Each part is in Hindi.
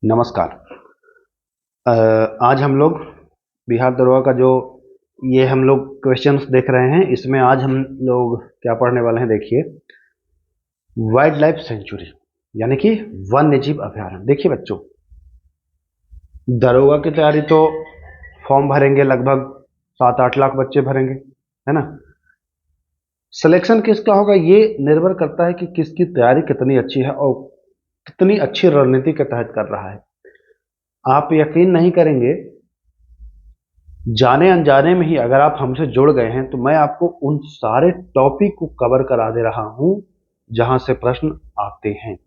नमस्कार। आज हम लोग बिहार दरोगा का जो ये हम लोग क्वेश्चंस देख रहे हैं, इसमें आज हम लोग क्या पढ़ने वाले हैं, देखिए। वाइल्ड लाइफ सेंचुरी यानी कि वन्य जीव अभयारण्य। देखिए बच्चों, दरोगा की तैयारी तो फॉर्म भरेंगे, लगभग 7-8 लाख बच्चे भरेंगे, है ना। सिलेक्शन किसका होगा ये निर्भर करता है कि किसकी तैयारी कितनी अच्छी है और कितनी अच्छी रणनीति के तहत कर रहा है। आप यकीन नहीं करेंगे, जाने अनजाने में ही अगर आप हमसे जुड़ गए हैं तो मैं आपको उन सारे टॉपिक को कवर करा दे रहा हूं जहां से प्रश्न आते हैं।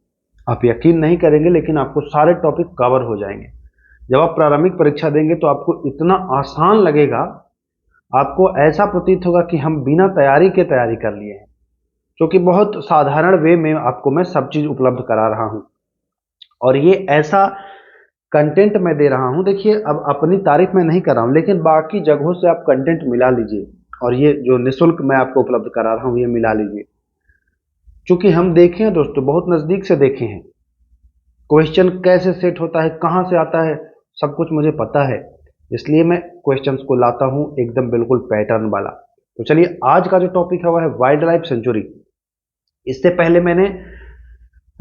आप यकीन नहीं करेंगे, लेकिन आपको सारे टॉपिक कवर हो जाएंगे। जब आप प्रारंभिक परीक्षा देंगे तो आपको इतना आसान लगेगा, आपको ऐसा प्रतीत होगा कि हम बिना तैयारी के तैयारी कर लिए हैं, क्योंकि बहुत साधारण वे में आपको मैं सब चीज उपलब्ध करा रहा हूं और ये ऐसा कंटेंट मैं दे रहा हूं। देखिए, अब अपनी तारीफ मैं नहीं कर रहा हूं, लेकिन बाकी जगहों से आप कंटेंट मिला लीजिए और ये जो निःशुल्क मैं आपको उपलब्ध करा रहा हूं ये मिला लीजिए। क्योंकि हम देखे हैं दोस्तों, बहुत नजदीक से देखे हैं, क्वेश्चन कैसे सेट होता है, कहां से आता है, सब कुछ मुझे पता है। इसलिए मैं क्वेश्चंस को लाता हूं एकदम बिल्कुल पैटर्न वाला। तो चलिए, आज का जो टॉपिक है वह है वाइल्ड लाइफ सेंचुरी। इससे पहले मैंने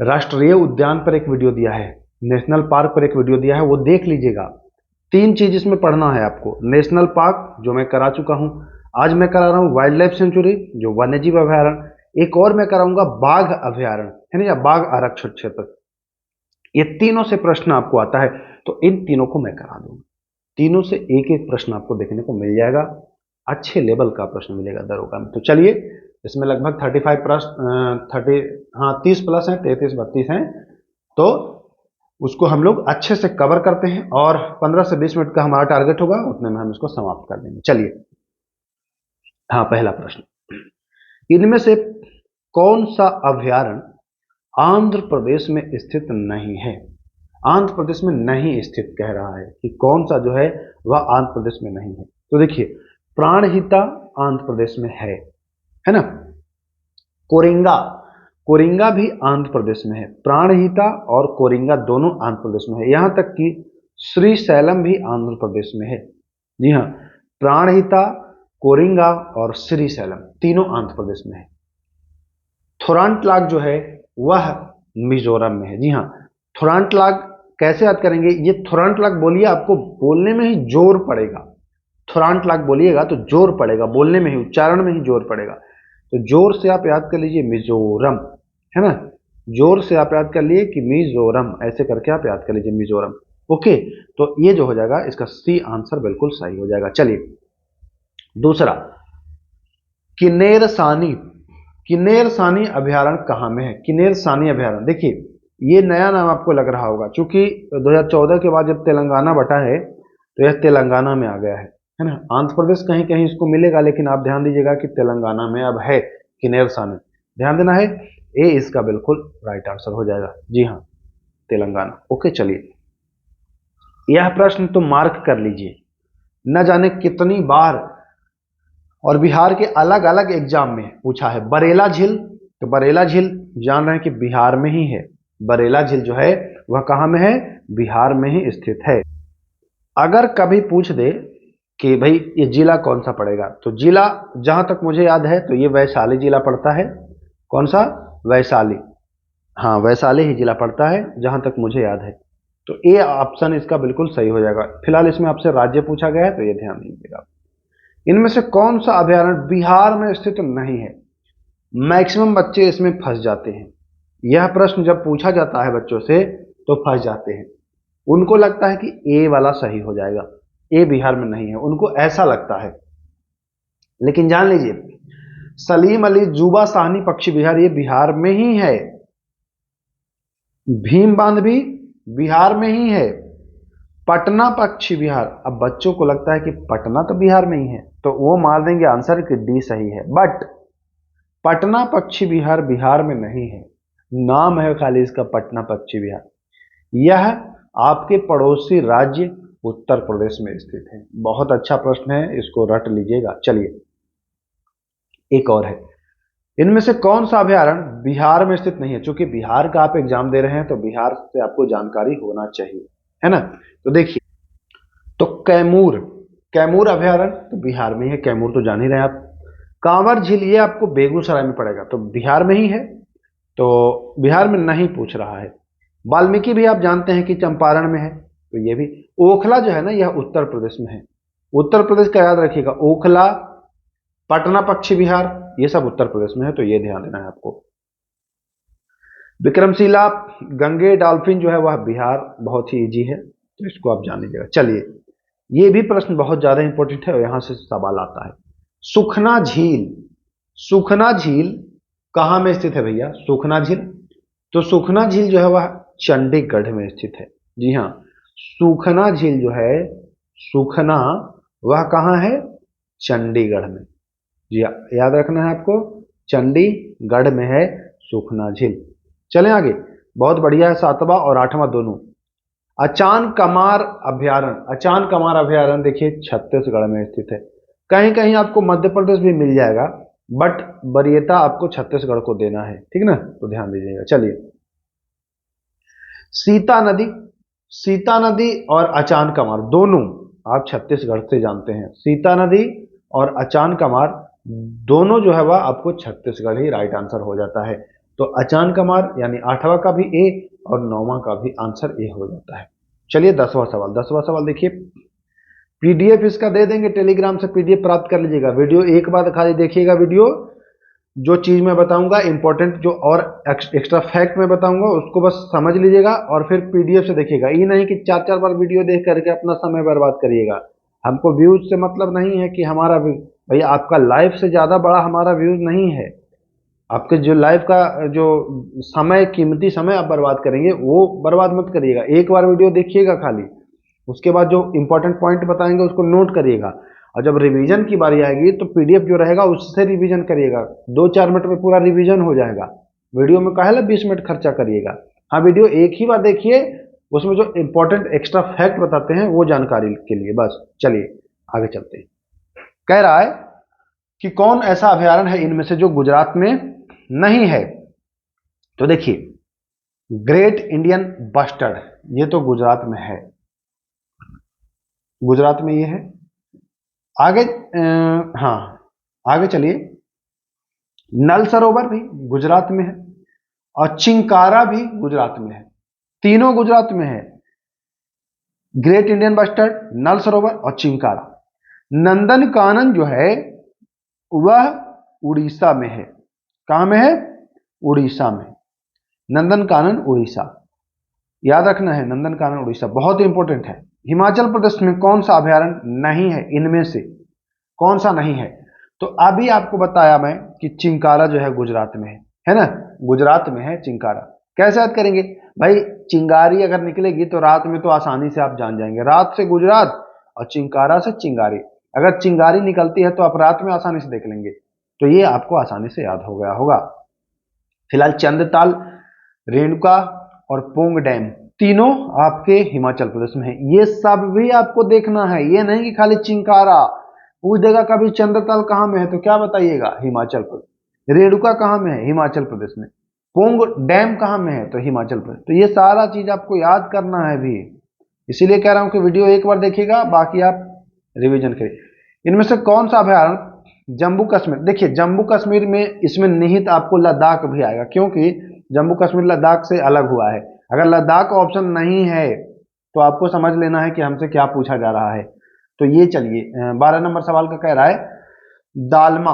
राष्ट्रीय उद्यान पर एक वीडियो दिया है, नेशनल पार्क पर एक वीडियो दिया है, वो देख लीजिएगा। 3 चीज इसमें पढ़ना है आपको। नेशनल पार्क जो मैं करा चुका हूं, आज मैं करा रहा हूं वाइल्ड लाइफ सेंचुरी जो वन्यजीव अभयारण्य, एक और मैं कराऊंगा बाघ अभयारण्य, है ना, या बाघ आरक्षित क्षेत्र। ये तीनों से प्रश्न आपको आता है तो इन तीनों को मैं करा दूंगा। तीनों से एक एक प्रश्न आपको देखने को मिल जाएगा, अच्छे लेवल का प्रश्न मिलेगा दरोगा में। तो चलिए, इसमें लगभग 35 प्रश्न 30, हाँ 30 प्लस हैं, 33 32 हैं, तो उसको हम लोग अच्छे से कवर करते हैं और 15 से 20 मिनट का हमारा टारगेट होगा, उतने में हम इसको समाप्त कर देंगे। चलिए, हाँ पहला प्रश्न, इनमें से कौन सा अभयारण्य आंध्र प्रदेश में स्थित नहीं है। आंध्र प्रदेश में नहीं स्थित कह रहा है कि कौन सा जो है वह आंध्र प्रदेश में नहीं है। तो देखिए, प्राणहिता आंध्र प्रदेश में है ना। कोरिंगा, कोरिंगा भी आंध्र प्रदेश में है। प्राणहिता और कोरिंगा दोनों आंध्र प्रदेश में है। यहां तक कि श्रीशैलम भी आंध्र प्रदेश में है। जी हाँ, प्राणहिता, कोरिंगा और श्रीशैलम तीनों आंध्र प्रदेश में है। थोरांटलाग जो है वह मिजोरम में है। जी हाँ, थोरांटलाग कैसे याद करेंगे, ये थोरांटलाग बोलिए, आपको बोलने में ही जोर पड़ेगा। थोरांटलाग बोलिएगा तो जोर पड़ेगा, बोलने में ही, उच्चारण में ही जोर पड़ेगा। तो जोर से आप याद कर लीजिए मिजोरम, है ना। जोर से आप याद कर लिए कि मिजोरम, ऐसे करके आप याद कर लीजिए मिजोरम। ओके, तो ये जो हो जाएगा इसका सी आंसर बिल्कुल सही हो जाएगा। चलिए, दूसरा, किन्नेरसानी, किन्नेरसानी अभयारण्य कहाँ में है। किन्नेरसानी अभयारण्य, देखिए ये नया नाम आपको लग रहा होगा, क्योंकि 2014 के बाद जब तेलंगाना बटा है तो यह तेलंगाना में आ गया है ना। आंध्र प्रदेश कहीं कहीं इसको मिलेगा, लेकिन आप ध्यान दीजिएगा कि तेलंगाना में अब है किन्नेरसानी, ध्यान देना है। ए इसका बिल्कुल राइट आंसर हो जाएगा। जी हाँ, तेलंगाना। ओके, चलिए, यह प्रश्न तो मार्क कर लीजिए, न जाने कितनी बार और बिहार के अलग अलग एग्जाम में पूछा है। बरेला झील, तो बरेला झील जान रहे हैं कि बिहार में ही है। बरेला झील जो है वह कहां में है, बिहार में ही स्थित है। अगर कभी पूछ दे कि भाई ये जिला कौन सा पड़ेगा, तो जिला जहां तक मुझे याद है तो ये वैशाली जिला पड़ता है। कौन सा, वैशाली, हाँ वैशाली ही जिला पड़ता है जहां तक मुझे याद है। तो ए ऑप्शन इसका बिल्कुल सही हो जाएगा। फिलहाल इसमें आपसे राज्य पूछा गया है तो ये ध्यान दीजिएगा। इनमें से कौन सा अभयारण्य बिहार में स्थित नहीं है। मैक्सिमम बच्चे इसमें फंस जाते हैं। यह प्रश्न जब पूछा जाता है बच्चों से तो फंस जाते हैं। उनको लगता है कि ए वाला सही हो जाएगा, ए बिहार में नहीं है, उनको ऐसा लगता है। लेकिन जान लीजिए, सलीम अली जुबा साहनी पक्षी विहार ये बिहार में ही है। भीम बांध भी बिहार में ही है। पटना पक्षी विहार, अब बच्चों को लगता है कि पटना तो बिहार में ही है, तो वो मार देंगे आंसर कि डी सही है। बट पटना पक्षी विहार बिहार में नहीं है, नाम है खाली इसका पटना पक्षी विहार। यह आपके पड़ोसी राज्य उत्तर प्रदेश में स्थित है। बहुत अच्छा प्रश्न है, इसको रट लीजिएगा। चलिए, एक और है, इनमें से कौन सा अभयारण्य बिहार में स्थित नहीं है? चूंकि बिहार का आप एग्जाम दे रहे हैं तो बिहार से आपको जानकारी होना चाहिए, है ना। तो देखिए, तो कैमूर, कैमूर अभयारण्य तो बिहार में ही है, कैमूर तो जान ही रहे हैं आप। कांवर झील ये आपको बेगूसराय में पड़ेगा, तो बिहार में ही है, तो बिहार में नहीं पूछ रहा है। वाल्मीकि भी आप जानते हैं कि चंपारण में है, तो ये भी। ओखला जो है ना, यह उत्तर प्रदेश में है। उत्तर प्रदेश का याद रखिएगा, ओखला, पटना पश्चिम बिहार, ये सब उत्तर प्रदेश में है, तो ये ध्यान देना है आपको। विक्रमशिला गंगे डॉल्फिन जो है वह बिहार, बहुत ही इजी है, तो इसको आप जान लीजिएगा। चलिए, ये भी प्रश्न बहुत ज्यादा इंपॉर्टेंट है और यहां से सवाल आता है। सुखना झील, सुखना झील कहां में स्थित है भैया? सुखना झील, तो सुखना झील जो है वह चंडीगढ़ में स्थित है। जी हाँ, सुखना झील जो है, सुखना, वह कहाँ है? चंडीगढ़ में। जी हाँ, याद रखना है आपको, चंडीगढ़ में है सुखना झील। चलें आगे, बहुत बढ़िया है, 7वां और 8वां दोनों। अचान कमार अभयारण्य, अचान कमार अभयारण्य देखिए छत्तीसगढ़ में स्थित है। कहीं कहीं आपको मध्य प्रदेश भी मिल जाएगा, बट वरीयता आपको छत्तीसगढ़ को देना है, ठीक ना, तो ध्यान दीजिएगा। चलिए, सीता नदी, सीता नदी और अचान कमार दोनों आप छत्तीसगढ़ से जानते हैं। सीता नदी और अचान कमार दोनों जो है वह आपको छत्तीसगढ़ ही राइट आंसर हो जाता है। तो अचान कमार यानी 8वां का भी ए और 9वां का भी आंसर ए हो जाता है। चलिए 10वां सवाल, 10वां सवाल देखिए, पीडीएफ इसका दे देंगे, टेलीग्राम से पीडीएफ प्राप्त कर लीजिएगा। वीडियो एक बार खाली देखिएगा, वीडियो जो चीज मैं बताऊंगा इंपॉर्टेंट, जो और एक्स्ट्रा फैक्ट मैं बताऊंगा उसको बस समझ लीजिएगा और फिर पीडीएफ से देखिएगा। ये नहीं कि 4-4 बार वीडियो देख करके अपना समय बर्बाद करिएगा। हमको व्यूज से मतलब नहीं है कि हमारा भैया, आपका लाइफ से ज्यादा बड़ा हमारा व्यूज नहीं है। आपके जो लाइफ का जो समय, कीमती समय आप बर्बाद करेंगे वो बर्बाद मत करिएगा। एक बार वीडियो देखिएगा खाली, उसके बाद जो इंपॉर्टेंट पॉइंट बताएंगे उसको नोट करिएगा, और जब रिवीजन की बारी आएगी तो पीडीएफ जो रहेगा उससे रिवीजन करिएगा। 2-4 मिनट में पूरा रिवीजन हो जाएगा। वीडियो में काहे 20 मिनट खर्चा करिएगा। हाँ, वीडियो एक ही बार देखिए, उसमें जो इंपॉर्टेंट एक्स्ट्रा फैक्ट बताते हैं वो जानकारी के लिए बस। चलिए आगे चलते हैं। कह रहा है कि कौन ऐसा अभयारण्य है इनमें से जो गुजरात में नहीं है? तो देखिए, ग्रेट इंडियन बस्टर्ड, ये तो गुजरात में है, गुजरात में ये है। आगे हाँ, आगे चलिए, नल सरोवर भी गुजरात में है और चिंकारा भी गुजरात में है, तीनों गुजरात में है। ग्रेट इंडियन बस्टर्ड, नल सरोवर और चिंकारा। नंदन कानन जो है वह उड़ीसा में है। कहां में है? उड़ीसा में। नंदन कानन उड़ीसा, याद रखना है, नंदन कानन उड़ीसा बहुत इंपॉर्टेंट है। हिमाचल प्रदेश में कौन सा अभयारण्य नहीं है? इनमें से कौन सा नहीं है? तो अभी आपको बताया मैं कि चिंकारा जो है गुजरात में है ना, गुजरात में है चिंकारा। कैसे याद करेंगे भाई? चिंगारी अगर निकलेगी तो रात में तो आसानी से आप जान जाएंगे, रात से गुजरात और चिंकारा से चिंगारी। अगर चिंगारी निकलती है तो आप रात में आसानी से देख लेंगे, तो ये आपको आसानी से याद हो गया होगा। फिलहाल चंद्रताल, रेणुका और पोंग डैम तीनों आपके हिमाचल प्रदेश में है। ये सब भी आपको देखना है, ये नहीं कि खाली चिंकारा। पूछ देगा कभी चंद्रताल कहां में है तो क्या बताइएगा? हिमाचल प्रदेश। रेणुका कहां में है? हिमाचल प्रदेश में। पोंग डैम कहां में है? तो हिमाचल प्रदेश। तो ये सारा चीज आपको याद करना है भी, इसीलिए कह रहा हूं कि वीडियो एक बार देखिएगा, बाकी आप रिवीजन करिए। इनमें से कौन सा अभयारण्य जम्मू कश्मीर, देखिए जम्मू कश्मीर में इसमें निहित आपको लद्दाख भी आएगा, क्योंकि जम्मू कश्मीर लद्दाख से अलग हुआ है। अगर लद्दाख ऑप्शन नहीं है तो आपको समझ लेना है कि हमसे क्या पूछा जा रहा है। तो ये चलिए 12 नंबर सवाल का कह रहा है, दालमा,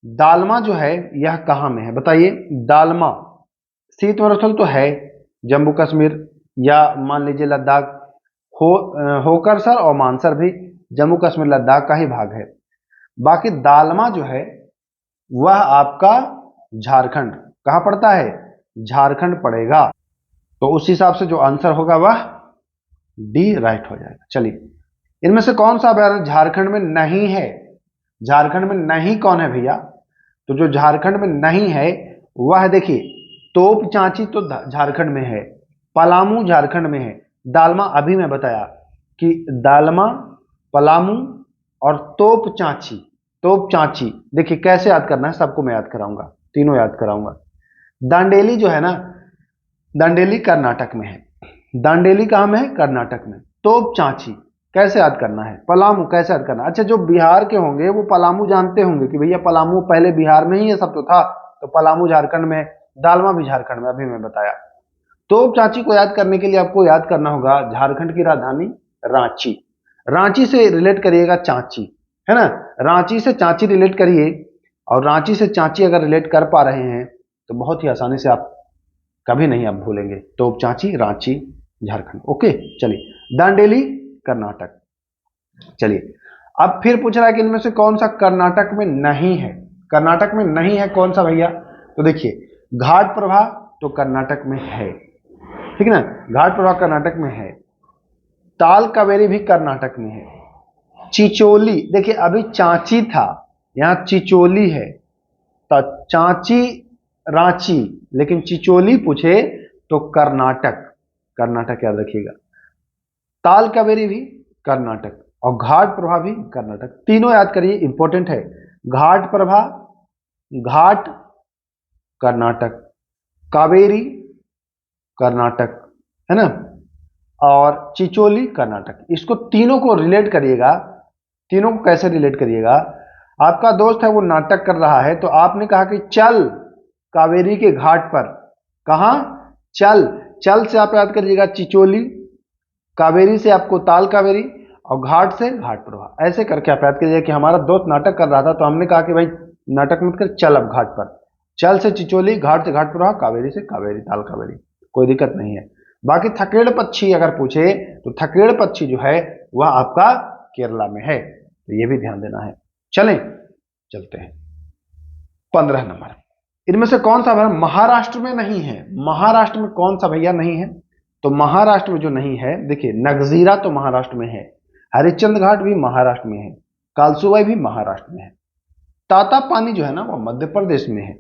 दालमा जो है यह कहां में है बताइए? दालमा शीत मरुस्थल तो है जम्मू कश्मीर या मान लीजिए लद्दाख, होकर सर और मानसर भी जम्मू कश्मीर लद्दाख का ही भाग है। बाकी दालमा जो है वह आपका झारखंड, कहां पड़ता है? झारखंड पड़ेगा। तो उस हिसाब से जो आंसर होगा वह डी राइट हो जाएगा। चलिए, इनमें से कौन सा अभयारण्य झारखंड में नहीं है? झारखंड में नहीं कौन है भैया? तो जो झारखंड में नहीं है वह है, देखिए तोप चांची तो झारखंड में है, पलामू झारखंड में है, दालमा अभी मैं बताया कि दालमा, पलामू और तोप चांची। तोप चांची देखिए कैसे याद करना है, सबको मैं याद कराऊंगा। तीनों याद कराऊंगा। दांडेली जो है ना, दांडेली कर्नाटक में है। दांडेली कहाँ में है? कर्नाटक में। तोप चांची कैसे याद करना है? पलामू कैसे याद करना है? अच्छा, जो बिहार के होंगे वो पलामू जानते होंगे कि भैया पलामू पहले बिहार में ही ये सब तो था, तो पलामू झारखंड में, दालमा भी झारखंड में, अभी मैं बताया। तोप चांची को याद करने के लिए आपको याद करना होगा झारखंड की राजधानी रांची। रांची से रिलेट करिएगा चांची, है ना, रांची से चांची रिलेट करिए, और रांची से चांची अगर रिलेट कर पा रहे हैं तो बहुत ही आसानी से आप कभी नहीं आप भूलेंगे। तोप चांची रांची झारखंड। ओके, चलिए। दांडेली कर्नाटक। चलिए, अब फिर पूछ रहा है कि इनमें से कौन सा कर्नाटक में नहीं है? कर्नाटक में नहीं है कौन सा भैया? तो देखिए, घाट प्रभा तो कर्नाटक में है, ठीक है ना, घाट प्रभा कर्नाटक में है। ताल कावेरी भी कर्नाटक में है। चिचोली, देखिए अभी चांची था, यहां चिचोली है, तो चांची रांची, लेकिन चिचोली पूछे तो कर्नाटक, कर्नाटक याद रखिएगा। ताल कावेरी भी कर्नाटक और घाट प्रभा भी कर्नाटक, तीनों याद करिए, इंपॉर्टेंट है। घाट प्रभा, घाट कर्नाटक, कावेरी कर्नाटक, है ना, और चिचोली कर्नाटक। इसको तीनों को रिलेट करिएगा। तीनों को कैसे रिलेट करिएगा? आपका दोस्त है वो नाटक कर रहा है, तो आपने कहा कि चल कावेरी के घाट पर, कहा? चल, चल से आप याद करिएगा चिचोली, कावेरी से आपको ताल कावेरी, और घाट से घाट प्रभा। ऐसे करके आप याद करिए कि हमारा दोस्त नाटक कर रहा था, तो हमने कहा कि भाई नाटक मत कर, चल अब घाट पर। चल से चिचोली, घाट से घाट प्रभा, कावेरी से कावेरी ताल कावेरी, कोई दिक्कत नहीं है। बाकी थकेड़ पक्षी अगर पूछे तो थकेड़ पक्षी जो है वह आपका केरला में है, तो ये भी ध्यान देना है। चलें, चलते हैं 15 नंबर। इनमें से कौन सा भैया महाराष्ट्र में नहीं है? महाराष्ट्र में कौन सा भैया नहीं है? तो महाराष्ट्र में जो नहीं है, देखिए, नगजीरा तो महाराष्ट्र में है, हरिश्चंद्र घाट भी महाराष्ट्र में है, कालसुबाई भी महाराष्ट्र में है। ताता पानी जो है ना वो मध्य प्रदेश में है।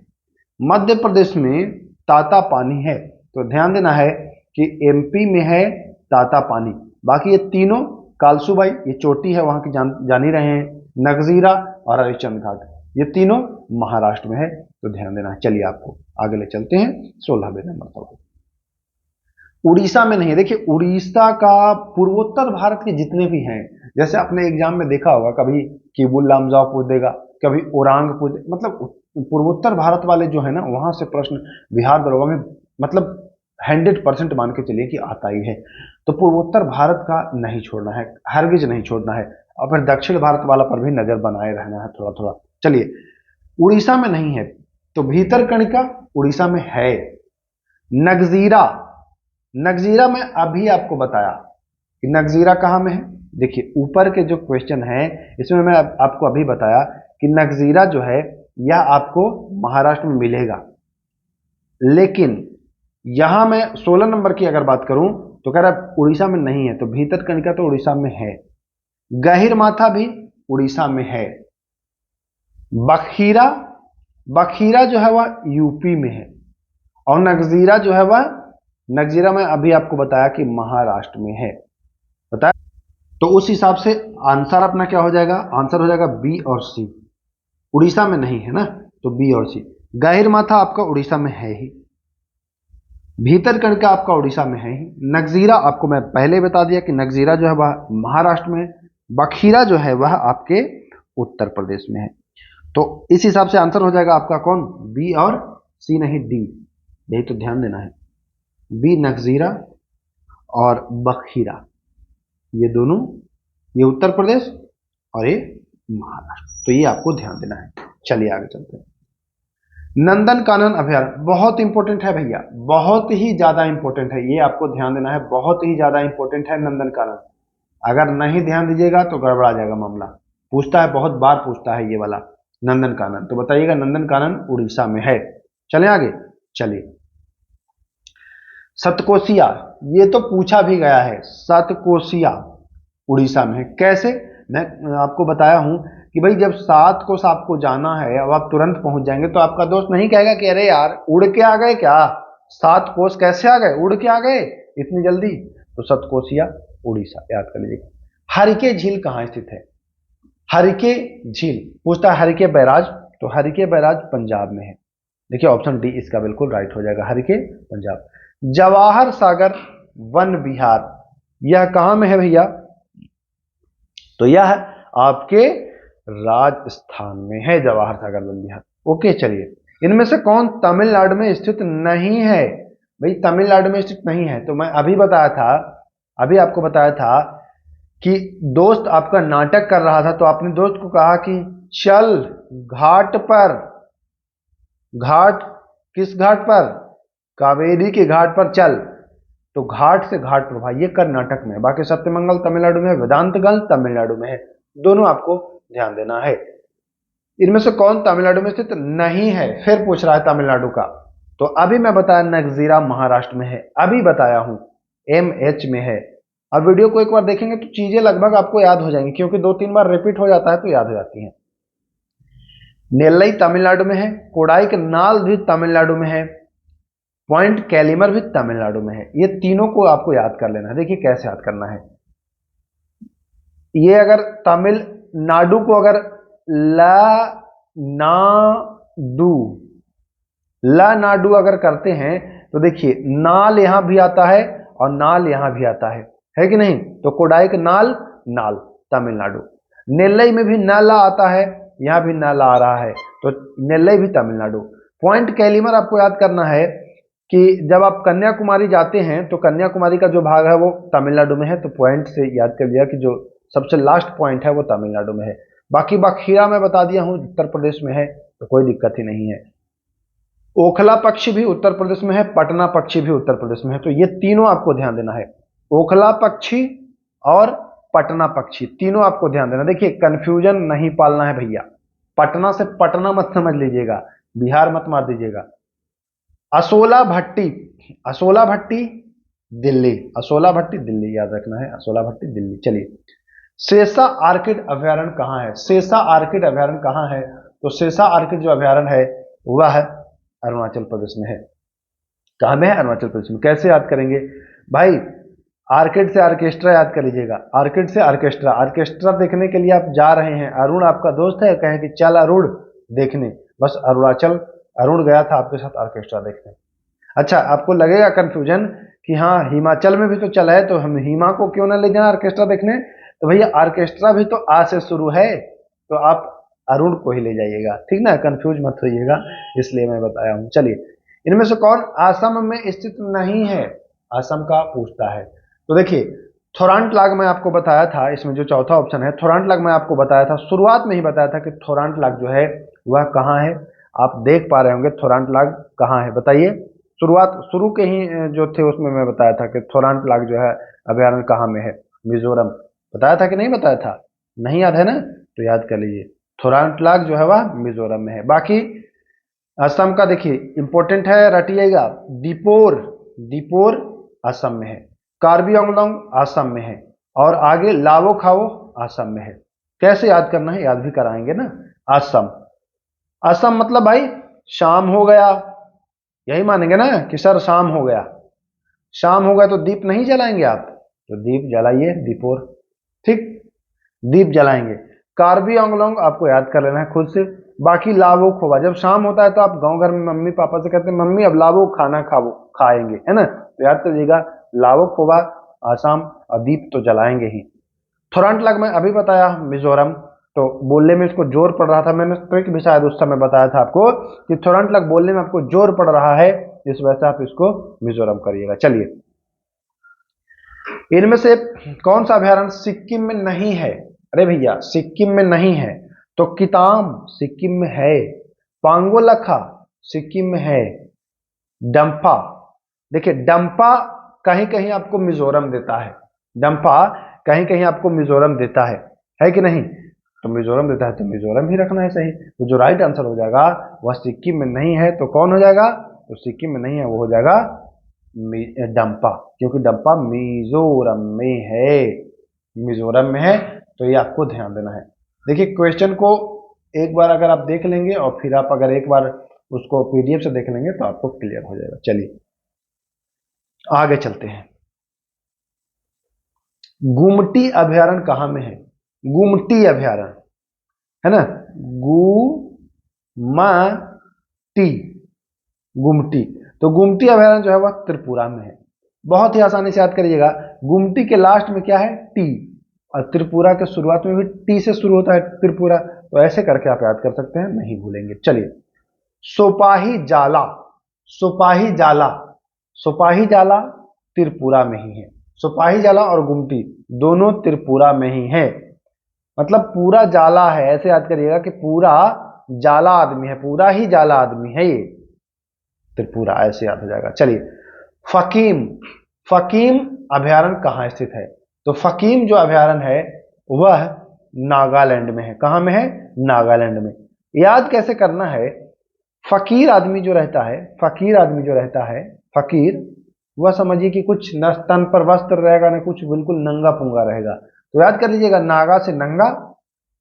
मध्य प्रदेश में ताता पानी है, तो ध्यान देना है कि एमपी में है ताता पानी। बाकी ये तीनों, कालसुबाई ये चोटी है वहां की, जान ही रहे हैं, नगजीरा और हरिश्चंद्र घाट ये तीनों महाराष्ट्र में है, तो ध्यान देना है। चलिए आपको आगे ले चलते हैं 16वें नंबर पर। उड़ीसा में नहीं है। देखिए, उड़ीसा का पूर्वोत्तर भारत के जितने भी हैं, जैसे अपने एग्जाम में देखा होगा, कभी किबुल लामजाव पूछ देगा, कभी ओरांग पूछ, मतलब पूर्वोत्तर भारत वाले जो है ना, वहां से प्रश्न बिहार दरोगा में मतलब 100% मान के चलिए कि आता ही है। तो पूर्वोत्तर भारत का नहीं छोड़ना है, हरगिज नहीं छोड़ना है, और फिर दक्षिण भारत वाला पर भी नजर बनाए रहना है थोड़ा थोड़ा। चलिए, उड़ीसा में नहीं है, तो भीतरकनिका उड़ीसा में है। नगजीरा, नगजीरा में अभी आपको बताया कि नगजीरा कहां में है। देखिए, ऊपर के जो क्वेश्चन है इसमें मैं आपको अभी बताया कि नगजीरा जो है यह आपको महाराष्ट्र में मिलेगा, लेकिन यहां मैं 16 नंबर की अगर बात करूं तो कह रहा उड़ीसा में नहीं है, तो भीतरकनिका तो उड़ीसा में है। गहिर माथा भी उड़ीसा में है। बखीरा, बखीरा जो है वह यूपी में है, और नगजीरा जो है वह, नगजीरा में अभी आपको बताया कि महाराष्ट्र में है, बताया। तो उस हिसाब से आंसर अपना क्या हो जाएगा? आंसर हो जाएगा बी और सी। उड़ीसा में नहीं है ना, तो बी और सी। गहिर माथा आपका उड़ीसा में है ही, भीतरकनिका आपका उड़ीसा में है ही, नगजीरा आपको मैं पहले बता दिया कि नगजीरा जो है वह महाराष्ट्र में है, बखीरा जो है वह आपके उत्तर प्रदेश में है। तो इस हिसाब से आंसर हो जाएगा आपका कौन? बी और सी, नहीं डी। यही तो ध्यान देना है, बी नगजीरा और बखीरा, ये दोनों, ये उत्तर प्रदेश और ये महाराष्ट्र, तो ये आपको ध्यान देना है। चलिए आगे चलते हैं। नंदन कानन अभयारण्य बहुत इंपॉर्टेंट है भैया, बहुत ही ज्यादा इंपॉर्टेंट है, ये आपको ध्यान देना है, बहुत ही ज्यादा इंपॉर्टेंट है नंदन कानन। अगर नहीं ध्यान दीजिएगा तो गड़बड़ा जाएगा मामला। पूछता है, बहुत बार पूछता है ये वाला नंदन कानन, तो बताइएगा नंदन कानन उड़ीसा में है। चले आगे, चलिए। सतकोसिया, ये तो पूछा भी गया है, सतकोसिया उड़ीसा में है। कैसे? मैं आपको बताया हूं कि भाई जब 7 कोस आपको जाना है, अब आप तुरंत पहुंच जाएंगे, तो आपका दोस्त नहीं कहेगा कि अरे यार उड़ के आ गए क्या, 7 कोस कैसे आ गए, उड़ के आ गए इतनी जल्दी। तो सतकोसिया उड़ीसा, याद कर लीजिएगा। हरिके झील कहां स्थित है? हरिके झील पूछता है, हरिके बैराज, तो हरिके बैराज पंजाब में है। देखिए ऑप्शन डी इसका बिल्कुल राइट हो जाएगा, हर के पंजाब। जवाहर सागर वन विहार यह कहां में है भैया? तो यह आपके राजस्थान में है जवाहर सागर वन विहार। ओके चलिए, इनमें से कौन तमिलनाडु में स्थित नहीं है? भाई तमिलनाडु में स्थित नहीं है, तो मैं अभी बताया था, अभी आपको बताया था कि दोस्त आपका नाटक कर रहा था, तो आपने दोस्त को कहा कि चल घाट पर, घाट किस घाट पर? कावेरी के घाट पर चल। तो घाट से घाट पर भाई ये कर्नाटक में है, बाकी सत्यमंगल तमिलनाडु में है, वेदांतगंज तमिलनाडु में है, दोनों आपको ध्यान देना है। इनमें से कौन तमिलनाडु में स्थित नहीं है? फिर पूछ रहा है तमिलनाडु का, तो अभी मैं बताया नगजीरा महाराष्ट्र में है, अभी बताया हूं MH में है। अब वीडियो को एक बार देखेंगे तो चीजें लगभग आपको याद हो जाएंगी, क्योंकि 2-3 बार रिपीट हो जाता है तो याद हो जाती है। नेल्लई तमिलनाडु में है, कोडाईकनाल भी तमिलनाडु में है, पॉइंट कैलिमर भी तमिलनाडु में है। ये तीनों को आपको याद कर लेना है। देखिए कैसे याद करना है, ये अगर तमिलनाडु को अगर ला नाडु, ला नाडु अगर करते हैं तो देखिए नाल यहां भी आता है और नाल यहां भी आता है कि नहीं? तो कोडाईकनाल नाल तमिलनाडु। नेल्लई में भी नाला आता है, यहां भी नाला आ रहा है, तो नेल्लई भी तमिलनाडु। पॉइंट कैलिमर आपको याद करना है कि जब आप कन्याकुमारी जाते हैं तो कन्याकुमारी का जो भाग है वो तमिलनाडु में है, तो पॉइंट से याद कर लिया कि जो सबसे लास्ट पॉइंट है वो तमिलनाडु में है। बाकी बखीरा मैं बता दिया हूं उत्तर प्रदेश में है, तो कोई दिक्कत ही नहीं है। ओखला पक्षी भी उत्तर प्रदेश में है, पटना पक्षी भी उत्तर प्रदेश में है, तो ये तीनों आपको ध्यान देना है, ओखला पक्षी और पटना पक्षी, तीनों आपको ध्यान देना। देखिए कंफ्यूजन नहीं पालना है भैया, पटना से पटना मत समझ लीजिएगा, बिहार मत मार दीजिएगा। असोला भट्टी, असोला भट्टी दिल्ली, असोला भट्टी दिल्ली याद रखना है, असोला भट्टी दिल्ली। चलिए, सेसा आर्किड अभ्यारण्य कहाँ है? सेसा आर्किड अभ्यारण्य कहाँ है? तो सेसा आर्किड जो अभ्यारण्य है वह है अरुणाचल प्रदेश में है। कहाँ में है? अरुणाचल प्रदेश में। कैसे याद करेंगे भाई? आर्किड से ऑर्केस्ट्रा याद कर लीजिएगा, आर्किड से ऑर्केस्ट्रा, ऑर्केस्ट्रा देखने के लिए आप जा रहे हैं, अरुण आपका दोस्त है, कहे कि चल अरुण देखने, बस अरुणाचल, अरुण गया था आपके साथ ऑर्केस्ट्रा देखने। अच्छा, आपको लगेगा कंफ्यूजन कि हाँ हिमाचल में भी तो चला है, तो हम हिमा को क्यों ना ले जाएं ऑर्केस्ट्रा देखने? तो भैया ऑर्केस्ट्रा भी तो आ से शुरू है, तो आप अरुण को ही ले जाइएगा, ठीक ना, कंफ्यूज मत होइएगा, इसलिए मैं बताया हूं। चलिए, इनमें से कौन असम में स्थित नहीं है? असम का पूछता है, तो देखिए थोरांटलाग मैं आपको बताया था, इसमें जो चौथा ऑप्शन है थोरांटलाग मैं आपको बताया था, शुरुआत में ही बताया था कि थोरांटलाग जो है वह कहाँ है। आप देख पा रहे होंगे थोरांटलाग कहाँ है, बताइए। शुरुआत शुरू के ही जो थे उसमें मैं बताया था कि थोरांटलाग जो है अभ्यारण्य कहाँ में है? मिजोरम। बताया था कि नहीं बताया था? नहीं याद है ना? तो याद कर लीजिए, थोरांटलाग जो है वह मिजोरम में है। बाकी असम का देखिए इंपॉर्टेंट है, रटिएगा, दीपोर, दीपोर असम में है, कार्बी आंगलोंग असम में है, और आगे लावो खाओ असम में है। कैसे याद करना है? याद भी कराएंगे ना। असम, असम मतलब भाई शाम हो गया, यही मानेंगे ना कि सर शाम हो गया, शाम हो गया तो दीप नहीं जलाएंगे आप? तो दीप जलाइए, दीपोर, ठीक, दीप जलाएंगे। कार्बी आंगलोंग आपको याद कर लेना है खुद से। बाकी लावो खोवा, जब शाम होता है तो आप गांव घर में मम्मी पापा से कहते हैं मम्मी अब लावो खाना खाओ, खाएंगे, है ना, तो याद करिएगा लावो खोवा आसाम, और दीप तो जलाएंगे ही। थोरांटलाग में अभी बताया मिजोरम, तो बोलने में इसको जोर पड़ रहा था, मैंने ट्रिक भी शायद उस समय बताया था आपको कि थोरांटलाग बोलने में आपको जोर पड़ रहा है, इस वजह से आप इसको मिजोरम करिएगा। चलिए, इनमें से कौन सा अभ्यारण्य सिक्किम में नहीं है? अरे भैया सिक्किम में नहीं है, तो किताम सिक्किम में है, पांगोलखा सिक्किम में है, डंपा, देखिए डंपा कहीं कहीं आपको मिजोरम देता है, डंपा कहीं कहीं आपको मिजोरम देता है कि नहीं? तो मिजोरम देता है तो मिजोरम ही रखना है सही। तो जो राइट आंसर हो जाएगा वह सिक्किम में नहीं है, तो कौन हो जाएगा? तो सिक्किम में नहीं है, वो हो जाएगा डंपा, क्योंकि डंपा मिजोरम में है, मिजोरम में है, तो ये आपको ध्यान देना है। देखिए क्वेश्चन को एक बार अगर आप देख लेंगे और फिर आप अगर एक बार उसको पीडीएफ से देख लेंगे तो आपको क्लियर हो जाएगा। चलिए आगे चलते हैं। गुमटी अभ्यारण्य कहां में है? गुमटी अभ्यारण्य है ना, गुमटी, गुमटी। तो गुमटी अभयारण्य जो है वह त्रिपुरा में है। बहुत ही आसानी से याद करिएगा, गुमटी के लास्ट में क्या है, टी, और त्रिपुरा के शुरुआत में भी टी से शुरू होता है त्रिपुरा। तो ऐसे करके आप याद कर सकते हैं, नहीं भूलेंगे। चलिए, सोपाही जाला, सोपाही जाला, सोपाही जाला त्रिपुरा में ही है। सोपाही जाला और गुमटी दोनों त्रिपुरा में ही है। मतलब पूरा जाला है, ऐसे याद करिएगा कि पूरा जाला आदमी है, पूरा ही जाला आदमी है ये त्रिपुरा, ऐसे याद हो जाएगा। चलिए, फकीम, फकीम अभयारण्य कहाँ स्थित है? तो फकीम जो अभयारण्य है वह नागालैंड में है। कहाँ में है? नागालैंड में। याद कैसे करना है? फकीर आदमी जो रहता है, फकीर आदमी जो रहता है, फकीर, वह समझिए कि कुछ न तन पर वस्त्र रहेगा न कुछ, बिल्कुल नंगा पुंगा रहेगा। तो याद कर लीजिएगा, नागा से नंगा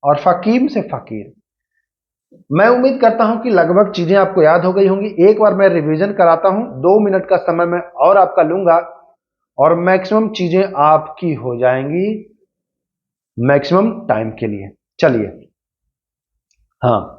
और फकीम से फकीर। मैं उम्मीद करता हूं कि लगभग चीजें आपको याद हो गई होंगी। एक बार मैं रिवीजन कराता हूं, 2 मिनट का समय मैं और आपका लूंगा और मैक्सिमम चीजें आपकी हो जाएंगी मैक्सिमम टाइम के लिए। चलिए, हाँ,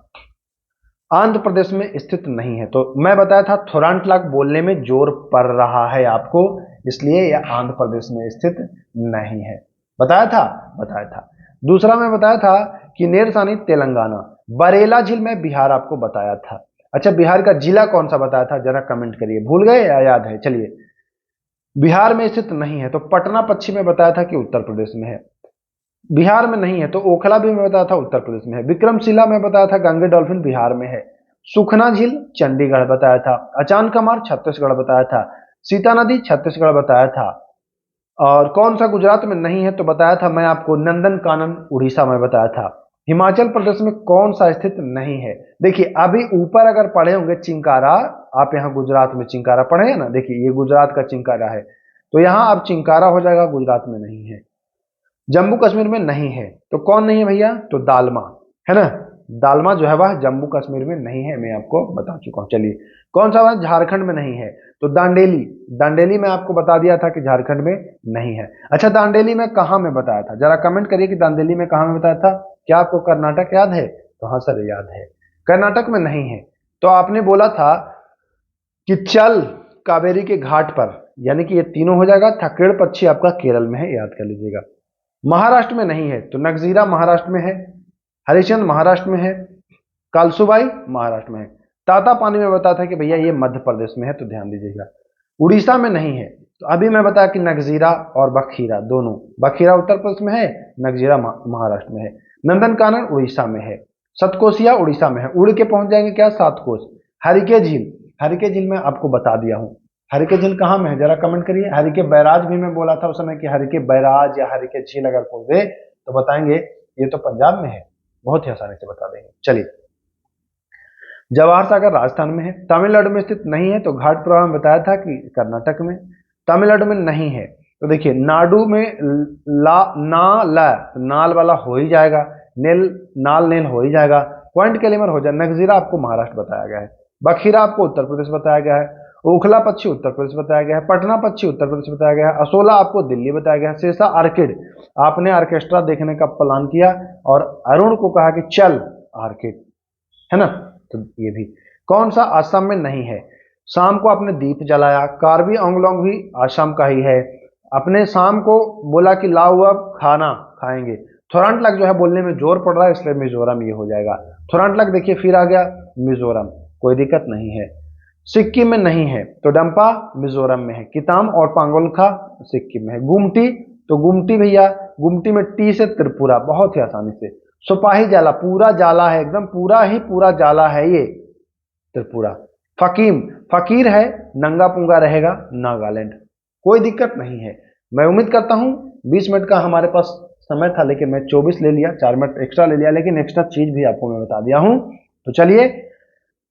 आंध्र प्रदेश में स्थित नहीं है। तो मैं बताया था थोरांटलाग बोलने में जोर पड़ रहा है आपको, इसलिए यह आंध्र प्रदेश में स्थित नहीं है। बताया था, बताया था। दूसरा मैं बताया था कि नेरसानी तेलंगाना, बरेला झील में बिहार आपको बताया था। अच्छा, बिहार का जिला कौन सा बताया था, जरा कमेंट करिए, भूल गए या याद है? चलिए, बिहार में स्थित नहीं है। तो पटना पश्चिम में बताया था कि उत्तर प्रदेश में है। बिहार में नहीं है तो ओखला भी मैं बताया था उत्तर प्रदेश में है। विक्रमशिला में बताया था गंगे डॉल्फिन बिहार में है। सुखना झील चंडीगढ़ बताया था। अचान कमार छत्तीसगढ़ बताया था। सीता नदी छत्तीसगढ़ बताया था। और कौन सा गुजरात में नहीं है तो बताया था मैं आपको, नंदन कानन उड़ीसा में बताया था। हिमाचल प्रदेश में कौन सा स्थित नहीं है? देखिए, अभी ऊपर अगर पढ़े होंगे चिंकारा, आप यहाँ गुजरात में चिंकारा पढ़े हैं ना, देखिए ये गुजरात का चिंकारा है, तो यहाँ अब चिंकारा हो जाएगा, गुजरात में नहीं है। जम्मू कश्मीर में नहीं है तो कौन नहीं है भैया? तो दालमा, है ना, दालमा जो है वह जम्मू कश्मीर में नहीं है, मैं आपको बता चुका हूं। चलिए, कौन सा वह झारखंड में नहीं है? तो दांडेली, दांडेली में आपको बता दिया था कि झारखंड में नहीं है। अच्छा, दांडेली में कहाँ में बताया था, जरा कमेंट करिए कि दांडेली में कहाँ में बताया था। क्या आपको कर्नाटक याद है? तो हाँ सर, याद है, कर्नाटक में नहीं है। तो आपने बोला था कि चल कावेरी के घाट पर, यानी कि ये तीनों हो जाएगा। थकेड़ पक्षी आपका केरल में है, याद कर लीजिएगा। महाराष्ट्र में नहीं है तो नगजीरा महाराष्ट्र में है। हरिश्चंद्र महाराष्ट्र में है। कालसुबाई महाराष्ट्र में है। ताता पानी में बताया था कि भैया ये मध्य प्रदेश में है, तो ध्यान दीजिएगा। उड़ीसा में नहीं है तो अभी मैं बताया कि नगजीरा और बखीरा दोनों, बखीरा उत्तर प्रदेश में है, नगजीरा महाराष्ट्र में है। नंदनकानन उड़ीसा में है। सतकोशिया उड़ीसा में है। उड़ के पहुंच जाएंगे क्या? सातकोश। हरिके झील, हरिके झील में आपको बता दिया हूं। हरिके झील कहाँ में है, जरा कमेंट करिए। हरिके बैराज भी मैं बोला था उस समय कि हरिके बैराज या हरिके झील अगर पूछे तो बताएंगे ये तो पंजाब में है, बहुत ही आसानी से बता देंगे। चलिए, जवाहर सागर राजस्थान में है। तमिलनाडु में स्थित नहीं है तो घाट प्रवाह में बताया था कि कर्नाटक में। तमिलनाडु में नहीं है तो देखिए, नाडु में ला ना ला, नाल वाला हो ही जाएगा, नेल नाल नेल हो ही जाएगा, पॉइंट क्लेमर हो जाए। नगजीरा आपको महाराष्ट्र बताया गया है। बखीरा आपको उत्तर प्रदेश बताया गया है। ओखला पक्षी उत्तर प्रदेश बताया गया है। पटना पक्षी उत्तर प्रदेश बताया गया है। असोला आपको दिल्ली बताया गया है। शेषा आर्किड, आपने ऑर्केस्ट्रा देखने का प्लान किया और अरुण को कहा कि चल आर्किड, है ना, तो ये भी। कौन सा असम में नहीं है? शाम को आपने दीप जलाया। कार्बी आंगलोंग भी असम का ही है। अपने शाम को बोला कि लाओ अब खाना खाएंगे। थोरांटलग जो है बोलने में जोर पड़ रहा है, इसलिए मिजोरम ये हो जाएगा। थोरांटलग देखिए फिर आ गया मिजोरम, कोई दिक्कत नहीं है। सिक्किम में नहीं है तो डंपा मिजोरम में है। किताम और पांगोलखा सिक्किम में है। गुमटी, तो गुमटी भैया, गुमटी में टी से त्रिपुरा, बहुत ही आसानी से। सिपाही जाला, पूरा जाला है, एकदम पूरा ही पूरा जाला है ये त्रिपुरा। फकीम, फकीर है, नंगा पुंगा रहेगा, नागालैंड, कोई दिक्कत नहीं है। मैं उम्मीद करता हूं 20 मिनट का हमारे पास समय था, लेकिन मैं 24 ले लिया, 4 मिनट एक्स्ट्रा ले लिया, लेकिन एक्स्ट्रा चीज भी आपको मैं बता दिया हूं। तो चलिए,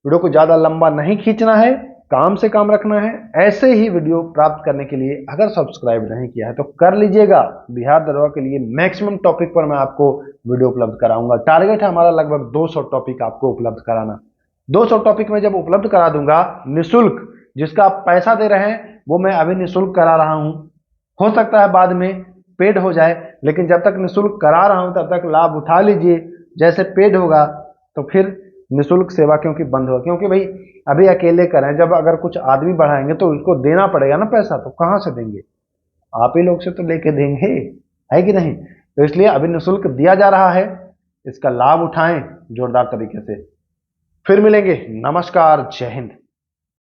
वीडियो को ज्यादा लंबा नहीं खींचना है, काम से काम रखना है। ऐसे ही वीडियो प्राप्त करने के लिए अगर सब्सक्राइब नहीं किया है तो कर लीजिएगा। बिहार दरोगा के लिए मैक्सिमम टॉपिक पर मैं आपको वीडियो उपलब्ध कराऊंगा। टारगेट है हमारा लगभग 200 टॉपिक आपको उपलब्ध कराना। 200 टॉपिक में जब उपलब्ध करा दूंगा निःशुल्क, जिसका आप पैसा दे रहे हैं वो मैं अभी निःशुल्क करा रहा हूं। हो सकता है बाद में पेड हो जाए, लेकिन जब तक निःशुल्क करा रहा हूं तब तक लाभ उठा लीजिए। जैसे पेड होगा तो फिर निःशुल्क सेवा क्योंकि बंद हुआ, क्योंकि भाई अभी अकेले करें, जब अगर कुछ आदमी बढ़ाएंगे तो उसको देना पड़ेगा ना पैसा, तो कहाँ से देंगे, आप ही लोग से तो लेके देंगे, है कि नहीं। तो इसलिए अभी निःशुल्क दिया जा रहा है, इसका लाभ उठाएं जोरदार तरीके से। फिर मिलेंगे, नमस्कार, जय हिंद।